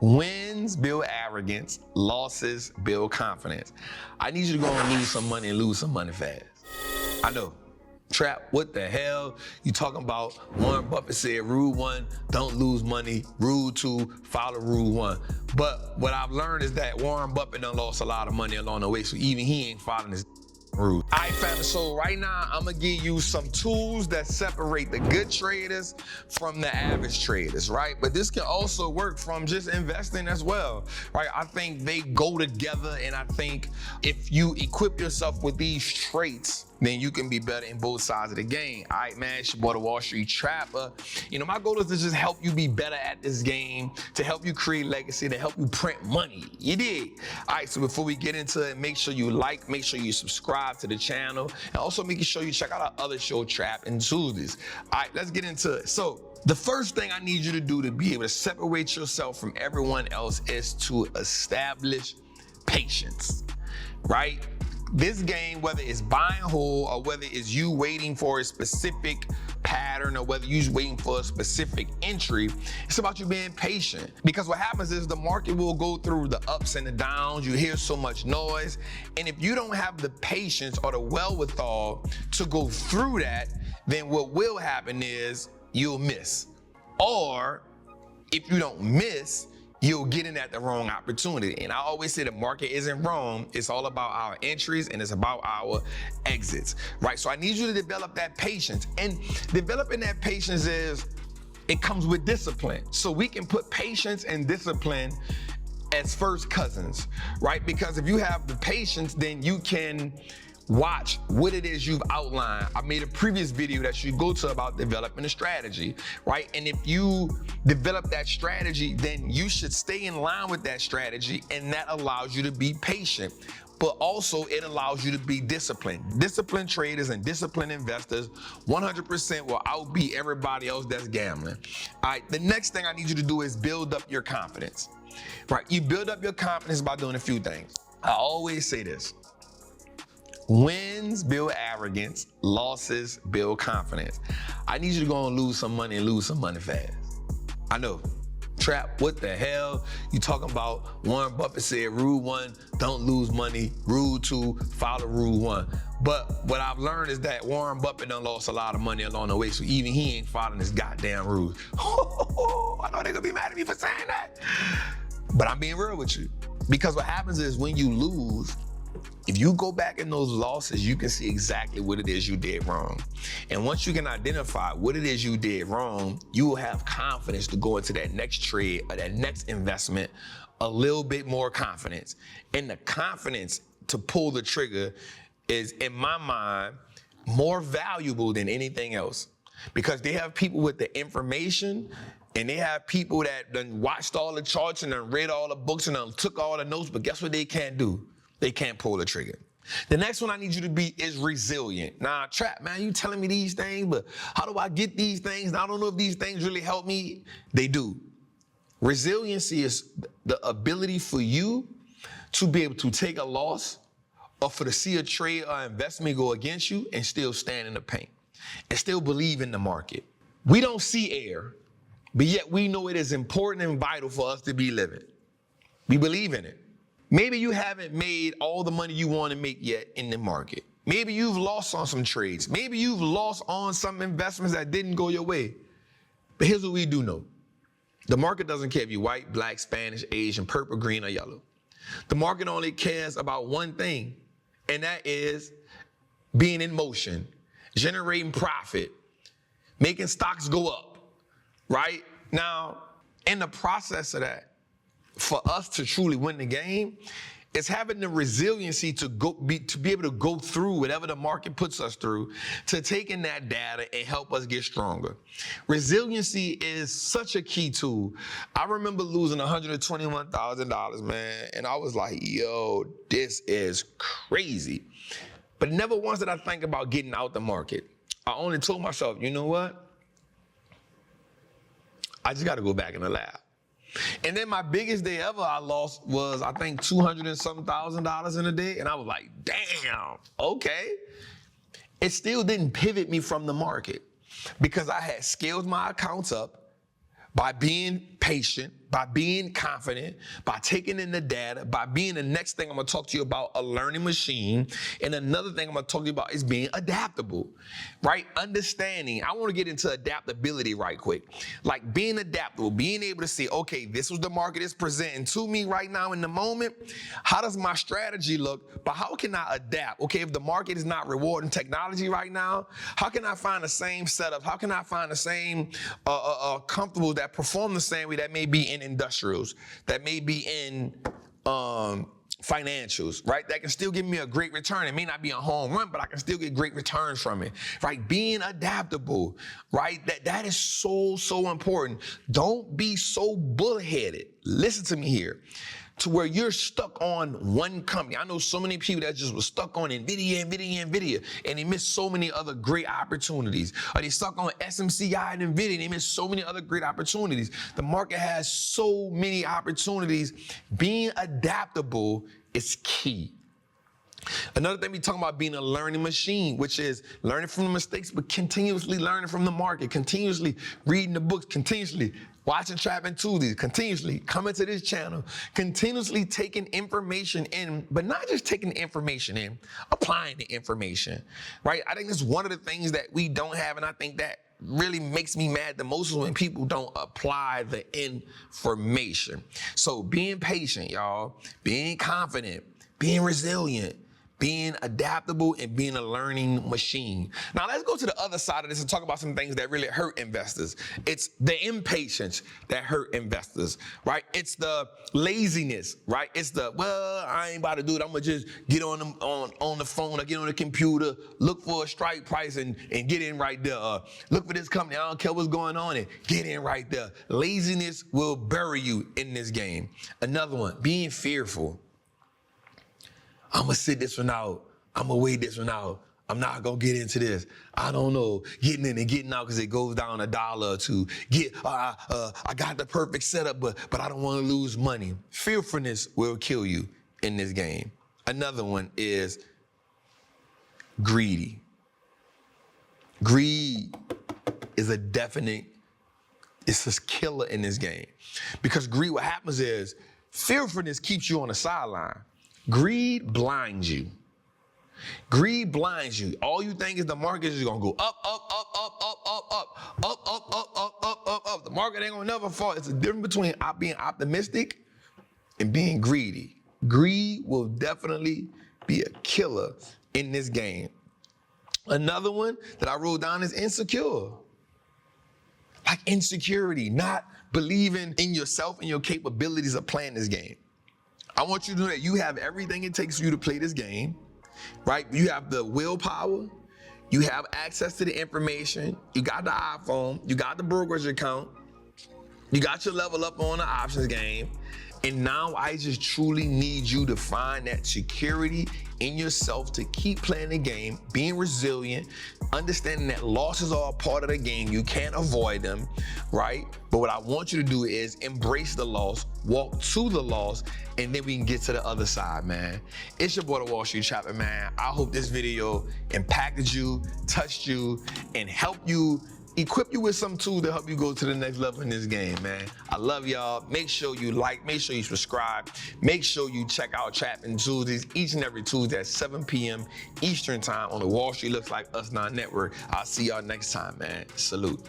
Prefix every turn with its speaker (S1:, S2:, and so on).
S1: Wins build arrogance, losses build confidence. I need you to go and lose some money and lose some money fast. I know. Trap, what the hell? You talking about Warren Buffett said rule 1, don't lose money. Rule 2, follow rule 1. But what I've learned is that Warren Buffett done lost a lot of money along the way, so even he ain't following his rule. All right, family, so right now, I'm gonna give you some tools that separate the good traders from the average traders, right? But this can also work from just investing as well, right? I think they go together, and I think if you equip yourself with these traits, then you can be better in both sides of the game. All right, man, it's your boy, the Wall Street Trapper. You know, my goal is to just help you be better at this game, to help you create legacy, to help you print money. You dig? All right, so before we get into it, make sure you like, make sure you subscribe to the channel, and also making sure you check out our other show, Trap and Tuesdays. All right, let's get into it. So the first thing I need you to do to be able to separate yourself from everyone else is to establish patience, right? This game, whether it's buy and hold or whether it's you waiting for a specific pattern or whether you're waiting for a specific entry, it's about you being patient. Because what happens is the market will go through the ups and the downs. You hear so much noise. And if you don't have the patience or the wherewithal to go through that, then what will happen is you'll miss. Or if you don't miss, you'll get in at the wrong opportunity. And I always say the market isn't wrong. It's all about our entries and it's about our exits, right? So I need you to develop that patience. And developing that patience it comes with discipline. So we can put patience and discipline as first cousins, right? Because if you have the patience, then you can watch what it is you've outlined. I made a previous video that you go to about developing a strategy, right? And if you develop that strategy, then you should stay in line with that strategy, and that allows you to be patient. But also it allows you to be disciplined. Disciplined traders and disciplined investors 100% will outbeat everybody else that's gambling. All right, the next thing I need you to do is build up your confidence, right? You build up your confidence by doing a few things. I always say this. Wins build arrogance, losses build confidence. I need you to go and lose some money and lose some money fast. I know. Trap, what the hell? You talking about Warren Buffett said rule 1, don't lose money. Rule 2, follow rule 1. But what I've learned is that Warren Buffett done lost a lot of money along the way, so even he ain't following his goddamn rules. I know they're gonna be mad at me for saying that. But I'm being real with you. Because what happens is when you lose, if you go back in those losses, you can see exactly what it is you did wrong. And once you can identify what it is you did wrong, you will have confidence to go into that next trade or that next investment a little bit more confidence. And the confidence to pull the trigger is, in my mind, more valuable than anything else. Because they have people with the information, and they have people that done watched all the charts and done read all the books and done took all the notes, but guess what they can't do? They can't pull the trigger. The next one I need you to be is resilient. Now, Trap, man, you telling me these things, but how do I get these things? I don't know if these things really help me. They do. Resiliency is the ability for you to be able to take a loss or for to see a trade or investment go against you and still stand in the paint and still believe in the market. We don't see air, but yet we know it is important and vital for us to be living. We believe in it. Maybe you haven't made all the money you want to make yet in the market. Maybe you've lost on some trades. Maybe you've lost on some investments that didn't go your way. But here's what we do know. The market doesn't care if you're white, black, Spanish, Asian, purple, green, or yellow. The market only cares about one thing, and that is being in motion, generating profit, making stocks go up, right? Now, in the process of that, for us to truly win the game, it's having the resiliency to be able to go through whatever the market puts us through, to take in that data and help us get stronger. Resiliency is such a key tool. I remember losing $121,000, man, and I was like, yo, this is crazy. But never once did I think about getting out the market. I only told myself, you know what? I just got to go back in the lab. And then my biggest day ever I lost was, I think, $200 and something thousand in a day. And I was like, damn, okay. It still didn't pivot me from the market because I had scaled my accounts up by being patient, by being confident, by taking in the data, by being the next thing I'm gonna talk to you about, a learning machine. And another thing I'm gonna talk to you about is being adaptable, right? Understanding. I wanna get into adaptability right quick. Like being adaptable, being able to see, okay, this was the market is presenting to me right now in the moment. How does my strategy look? But how can I adapt? Okay, if the market is not rewarding technology right now, how can I find the same setup? How can I find the same comfortable that perform the same way that may be in industrials, that may be in financials, right? That can still give me a great return. It may not be a home run, but I can still get great returns from it, right? Being adaptable, right? That is so important. Don't be so bullheaded. Listen to me here. To where you're stuck on one company. I know so many people that just were stuck on NVIDIA, and they missed so many other great opportunities. Or they stuck on SMCI and NVIDIA, and they missed so many other great opportunities. The market has so many opportunities. Being adaptable is key. Another thing we talk about being a learning machine, which is learning from the mistakes, but continuously learning from the market, continuously reading the books, continuously watching Trap and Tuesdays, continuously coming to this channel, continuously taking information in, but not just taking the information in, applying the information, right? I think that's one of the things that we don't have, and I think that really makes me mad the most is when people don't apply the information. So being patient, y'all, being confident, being resilient, being adaptable, and being a learning machine. Now let's go to the other side of this and talk about some things that really hurt investors. It's the impatience that hurt investors, right? It's the laziness, right? It's the, well, I ain't about to do it. I'm gonna just get on the phone or get on the computer, look for a strike price and get in right there. Look for this company, I don't care what's going on, and get in right there. Laziness will bury you in this game. Another one, being fearful. I'm gonna sit this one out. I'm gonna wait this one out. I'm not gonna get into this. I don't know. Getting in and getting out because it goes down $1 or $2. I got the perfect setup, but I don't want to lose money. Fearfulness will kill you in this game. Another one is greedy. Greed is it's a killer in this game. Because greed, what happens is fearfulness keeps you on the sideline. Greed blinds you. Greed blinds you. All you think is the market is gonna go up, up, up, up, up, up, up, up, up, up, up, up, up, up. The market ain't gonna never fall. It's a difference between being optimistic and being greedy. Greed will definitely be a killer in this game. Another one that I wrote down is insecure. Like insecurity, not believing in yourself and your capabilities of playing this game. I want you to know that you have everything it takes for you to play this game, right? You have the willpower, you have access to the information, you got the iPhone, you got the brokerage account, you got your level up on the options game, and now I just truly need you to find that security in yourself to keep playing the game, being resilient, understanding that losses are a part of the game. You can't avoid them, right? But what I want you to do is embrace the loss, walk to the loss, and then we can get to the other side, man. It's your boy, the Wall Street Trapper, man. I hope this video impacted you, touched you, and helped you equip you with some tools to help you go to the next level in this game, man. I love y'all. Make sure you like, make sure you subscribe, make sure you check out Trap and Tuesdays each and every Tuesday at 7 p.m. Eastern time on the Wall Street Looks Like Us Now network. I'll see y'all next time, man. Salute.